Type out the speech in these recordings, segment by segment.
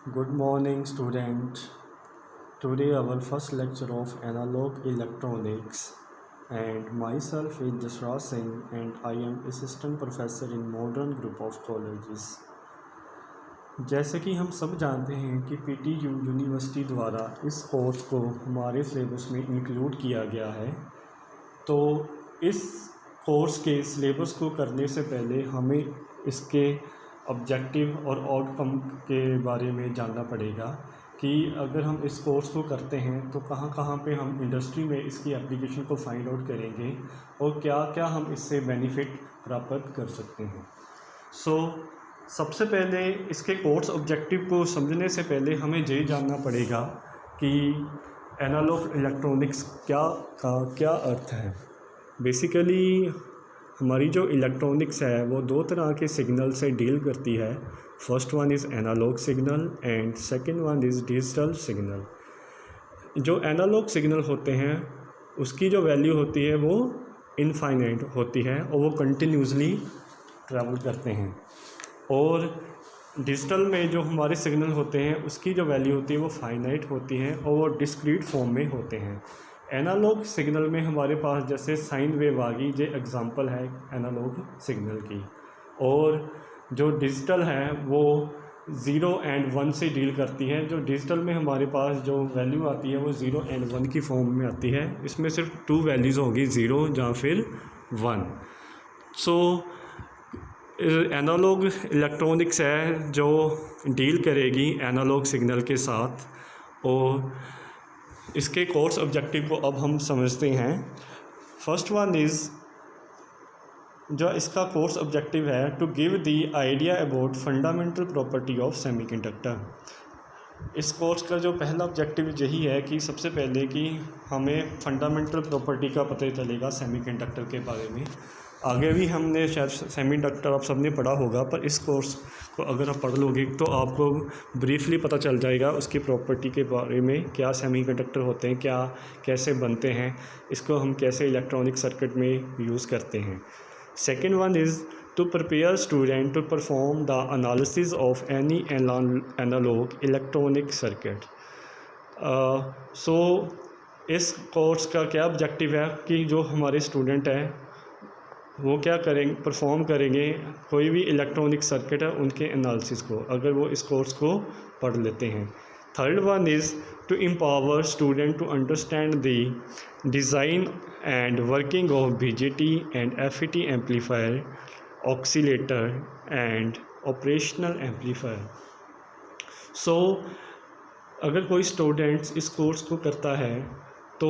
Good morning, student. Today our first lecture of analog electronics, and myself is Jasraj Singh, and I am assistant professor in modern group of colleges. जैसे कि हम सब जानते हैं कि PTU university द्वारा इस कोर्स को हमारे सिलेबस में इंक्लूड किया गया है। तो इस कोर्स के सिलेबस को करने से पहले हमें इसके ऑब्जेक्टिव और आउटकम के बारे में जानना पड़ेगा कि अगर हम इस कोर्स को करते हैं तो कहाँ कहाँ पे हम इंडस्ट्री में इसकी एप्लीकेशन को फाइंड आउट करेंगे और क्या क्या हम इससे बेनिफिट प्राप्त कर सकते हैं। सबसे पहले इसके कोर्स ऑब्जेक्टिव को समझने से पहले हमें ये जानना पड़ेगा कि एनालॉग इलेक्ट्रॉनिक्स क्या अर्थ है। बेसिकली हमारी जो इलेक्ट्रॉनिक्स है वो दो तरह के सिग्नल से डील करती है। First one is analog signal and second one is digital signal. जो एनालॉग सिग्नल होते हैं उसकी जो वैल्यू होती है वो इनफाइनाइट होती है और वो कंटिन्यूसली ट्रैवल करते हैं, और डिजिटल में जो हमारे सिग्नल होते हैं उसकी जो वैल्यू होती है वो फाइनाइट होती है और वो डिस्क्रीट फॉर्म में होते हैं। एनालॉग सिग्नल में हमारे पास जैसे साइन वेव आ गई, ये एग्जांपल है एनालॉग सिग्नल की, और जो डिजिटल है वो 0 एंड 1 से डील करती है। जो डिजिटल में हमारे पास जो वैल्यू आती है वो 0 एंड 1 की फॉर्म में आती है। इसमें सिर्फ 2 वैल्यूज़ होगी, 0 या फिर 1। एनालॉग इलेक्ट्रॉनिक्स है जो डील करेगी एनालॉग सिग्नल के साथ, और इसके कोर्स ऑब्जेक्टिव को अब हम समझते हैं। फर्स्ट वन इज़, जो इसका कोर्स ऑब्जेक्टिव है, to give the idea about fundamental property of semiconductor. इस कोर्स का जो पहला ऑब्जेक्टिव यही है कि सबसे पहले कि हमें फंडामेंटल प्रॉपर्टी का पता चलेगा सेमीकंडक्टर के बारे में। आगे भी हमने शायद सेमीकंडक्टर आप सबने पढ़ा होगा, पर इस कोर्स को अगर आप पढ़ लोगे तो आपको ब्रीफली पता चल जाएगा उसकी प्रॉपर्टी के बारे में, क्या सेमीकंडक्टर होते हैं, क्या कैसे बनते हैं, इसको हम कैसे इलेक्ट्रॉनिक सर्किट में यूज़ करते हैं। Second one is to prepare student to perform the analysis of any analog electronic circuit. इस कोर्स का क्या ऑब्जेक्टिव है कि जो हमारे स्टूडेंट हैं वो क्या करेंगे, परफॉर्म करेंगे कोई भी इलेक्ट्रॉनिक सर्किट है उनके एनालिसिस को, अगर वो इस कोर्स को पढ़ लेते हैं। Third one is to empower student to understand the design and working of BJT and FET amplifier, oscillator and operational amplifier. अगर कोई स्टूडेंट्स इस कोर्स को करता है तो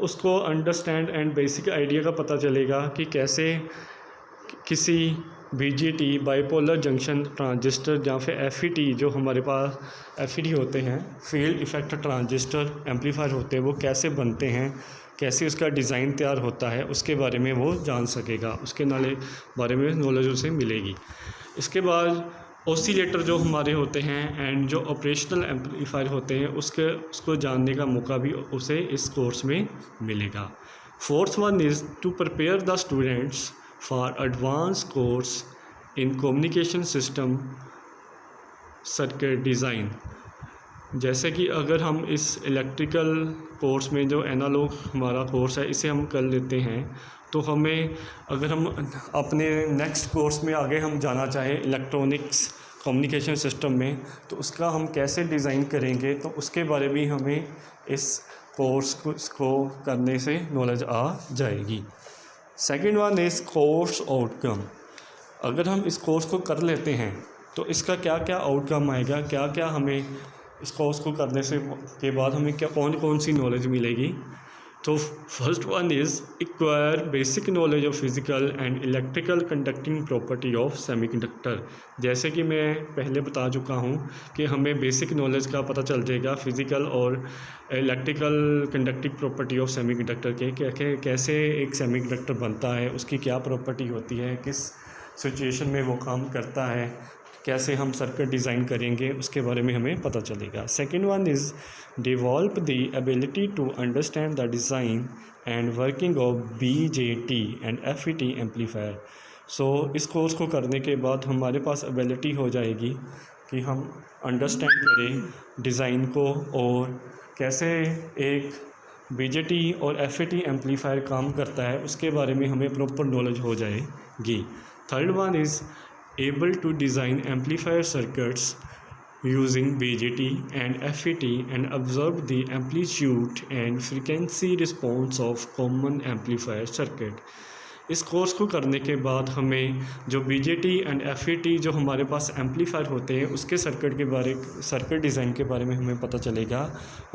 उसको अंडरस्टैंड एंड बेसिक आइडिया का पता चलेगा कि कैसे किसी बीजेटी बाइपोलर जंक्शन ट्रांजिस्टर या फिर एफईटी, जो हमारे पास एफईटी होते हैं, फील्ड इफ़ेक्ट ट्रांजिस्टर एम्पलीफायर होते हैं, वो कैसे बनते हैं, कैसे उसका डिज़ाइन तैयार होता है, उसके बारे में वो जान सकेगा, उसके बारे में नॉलेज उसे मिलेगी। इसके बाद ऑसिलेटर जो हमारे होते हैं एंड जो ऑपरेशनल एम्पलीफायर होते हैं उसको जानने का मौका भी उसे इस कोर्स में मिलेगा। Fourth one is to prepare the students for advance course in communication system circuit design. जैसे कि अगर हम इस इलेक्ट्रिकल कोर्स में जो एनालॉग हमारा कोर्स है इसे हम कर लेते हैं तो हमें, अगर हम अपने नेक्स्ट कोर्स में आगे हम जाना चाहें इलेक्ट्रॉनिक्स कम्युनिकेशन सिस्टम में, तो उसका हम कैसे डिज़ाइन करेंगे, तो उसके बारे में हमें इस कोर्स को करने से नॉलेज आ जाएगी। Second one is course outcome. अगर हम इस कोर्स को कर लेते हैं तो इसका क्या क्या आउटकम आएगा, क्या क्या हमें इस कोर्स को करने से के बाद हमें क्या कौन सी नॉलेज मिलेगी। तो first one is acquire basic knowledge of physical and electrical conducting property of semiconductor. जैसे कि मैं पहले बता चुका हूँ कि हमें बेसिक नॉलेज का पता चल जाएगा फिज़िकल और electrical conducting property of semiconductor के, कैसे एक सेमीकंडक्टर बनता है, उसकी क्या प्रॉपर्टी होती है, किस सिचुएशन में वो काम करता है, कैसे हम सर्किट डिज़ाइन करेंगे, उसके बारे में हमें पता चलेगा। Second one is develop the ability to understand the design and working of BJT and FET amplifier. इस कोर्स को करने के बाद हमारे पास एबिलिटी हो जाएगी कि हम अंडरस्टैंड करें डिज़ाइन को और कैसे एक बीजेटी और एफईटी एम्पलीफायर काम करता है उसके बारे में हमें प्रॉपर नॉलेज हो जाएगी। Third one is able to design amplifier circuits using BJT and FET and observe the amplitude and frequency response of common amplifier circuit। इस कोर्स को करने के बाद हमें जो BJT एंड FET जो हमारे पास एम्पलीफायर होते हैं उसके सर्किट डिज़ाइन के बारे में हमें पता चलेगा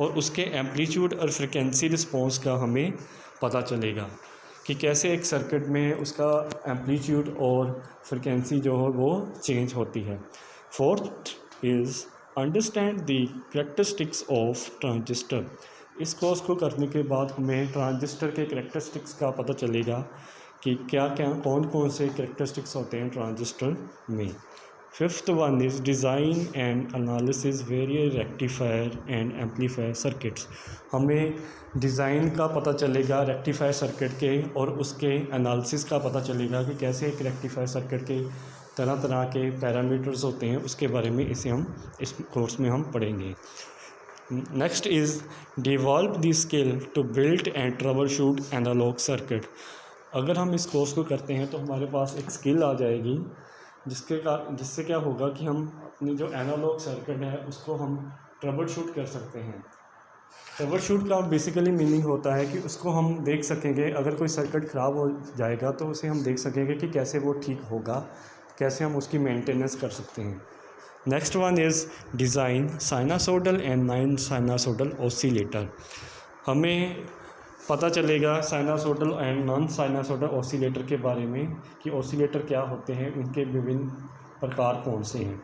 और उसके एम्पलीट्यूड और फ्रिक्वेंसी रिस्पॉन्स का हमें पता चलेगा कि कैसे एक सर्किट में उसका एम्पलीट्यूड और फ्रिक्वेंसी जो है वो चेंज होती है। Fourth is understand the characteristics of transistor। इस कोर्स को करने के बाद हमें ट्रांजिस्टर के कैरेक्टरिस्टिक्स का पता चलेगा कि क्या क्या कौन से कैरेक्टरिस्टिक्स होते हैं ट्रांजिस्टर में। Fifth one is design and analysis various rectifier and amplifier circuits. हमें डिज़ाइन का पता चलेगा रेक्टिफायर सर्किट के और उसके एनालिसिस का पता चलेगा कि कैसे एक रेक्टिफायर सर्किट के तरह तरह के पैरामीटर्स होते हैं उसके बारे में इस कोर्स में हम पढ़ेंगे। Next is devolve the skill to build and troubleshoot analog circuit. अगर हम इस कोर्स को करते हैं तो हमारे पास एक स्किल आ जाएगी जिससे क्या होगा कि हम अपनी जो एनालॉग सर्किट है उसको हम ट्रबल शूट कर सकते हैं। ट्रबल शूट का बेसिकली मीनिंग होता है कि उसको हम देख सकेंगे, अगर कोई सर्किट ख़राब हो जाएगा तो उसे हम देख सकेंगे कि कैसे वो ठीक होगा, कैसे हम उसकी मेंटेनेंस कर सकते हैं। Next one is design sinusoidal and non sinusoidal oscillator. हमें पता चलेगा sinusoidal and non sinusoidal oscillator के बारे में कि ऑसिलेटर क्या होते हैं, उनके विभिन्न प्रकार कौन से हैं,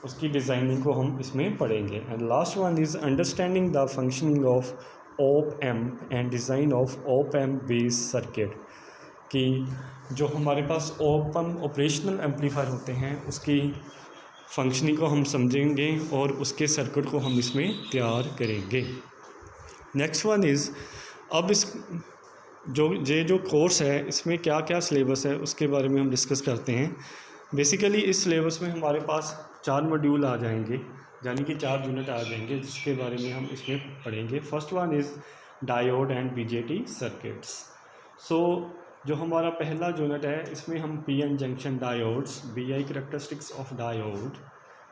उसकी डिज़ाइनिंग को हम इसमें पढ़ेंगे। And last one is understanding the functioning of op amp and design of op amp based circuit. कि जो हमारे पास ऑपरेशनल एम्पलीफायर होते हैं उसकी फंक्शनिंग को हम समझेंगे और उसके सर्किट को हम इसमें तैयार करेंगे। नेक्स्ट वन इज़ अब इस जो कोर्स है इसमें क्या क्या सिलेबस है उसके बारे में हम डिस्कस करते हैं। बेसिकली इस सिलेबस में हमारे पास 4 मॉड्यूल आ जाएंगे, यानी कि 4 यूनिट आ जाएंगे जिसके बारे में हम इसमें पढ़ेंगे। First one is diode and BJT circuits. So जो हमारा पहला यूनिट है इसमें हम PN junction diodes, VI characteristics of diode,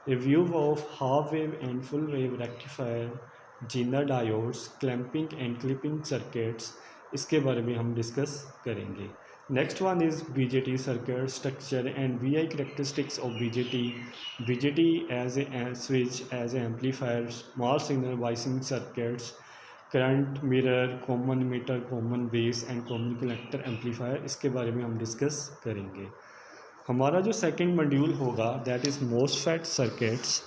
review of half wave and full wave rectifier, zener diodes, clamping and clipping circuits, इसके बारे में हम डिस्कस करेंगे। Next one is BJT circuit structure and VI characteristics of BJT as a switch, as a amplifier, small signal biasing circuits, current mirror, common metre, common base and common collector amplifier, इसके बारे में हम discuss करेंगे। हमारा जो second module होगा that is MOSFET circuits.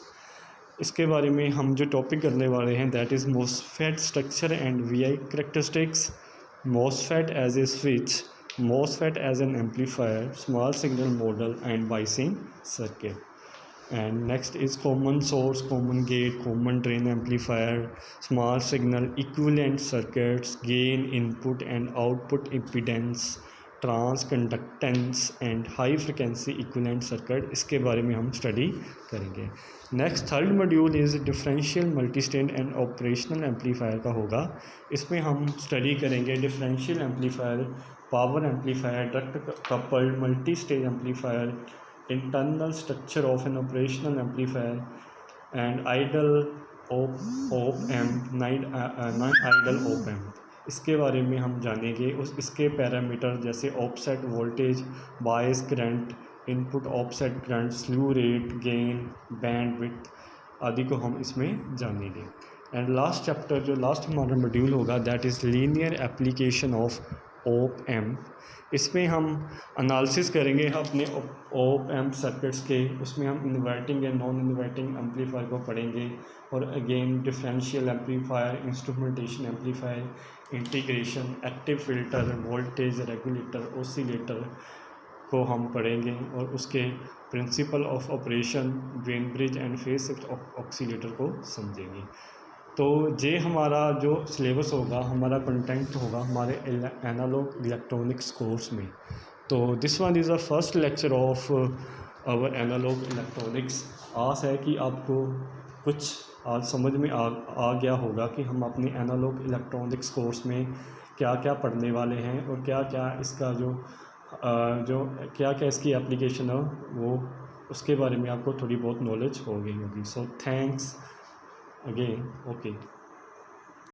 इसके बारे में हम जो टॉपिक करने वाले हैं that is MOSFET structure and VI characteristics, MOSFET as a switch, MOSFET as an amplifier, small signal model and biasing circuit. And next is common source, common gate, common drain amplifier, small signal equivalent circuits, gain, input and output impedance, transconductance and high frequency equivalent circuit, इसके बारे में हम study करेंगे। Next third module is differential multistage and operational amplifier का होगा। इसमें हम study करेंगे differential amplifier, power amplifier, direct coupled multi stage amplifier, internal structure of an operational amplifier and idle op amp, non-idle op amp, इसके बारे में हम जानेंगे। इसके पैरामीटर जैसे offset voltage, bias current, input offset current, slew rate, gain, bandwidth आदि को हम इसमें जानेंगे। एंड लास्ट चैप्टर जो लास्ट हमारा मॉड्यूल होगा that is linear application of op amp. इसमें हम एनालिसिस करेंगे अपने ऑप एम्प सर्किट्स के, उसमें हम inverting and non inverting amplifier को पढ़ेंगे और again differential amplifier, instrumentation amplifier, integration, active filter, voltage regulator, oscillator को हम पढ़ेंगे और उसके principle of operation, Wien bridge and phase shift oscillator को समझेंगे। तो ये हमारा जो सिलेबस होगा, हमारा कंटेंट होगा हमारे एनालॉग इलेक्ट्रॉनिक्स कोर्स में। तो this one is the first lecture of our analog electronics आस है कि आपको कुछ आज समझ में आ गया होगा कि हम अपने एनालॉग इलेक्ट्रॉनिक्स कोर्स में क्या क्या पढ़ने वाले हैं और क्या क्या इसका जो क्या क्या इसकी एप्लीकेशन है वो उसके बारे में आपको थोड़ी बहुत नॉलेज हो गई होगी। So thanks again. ओके।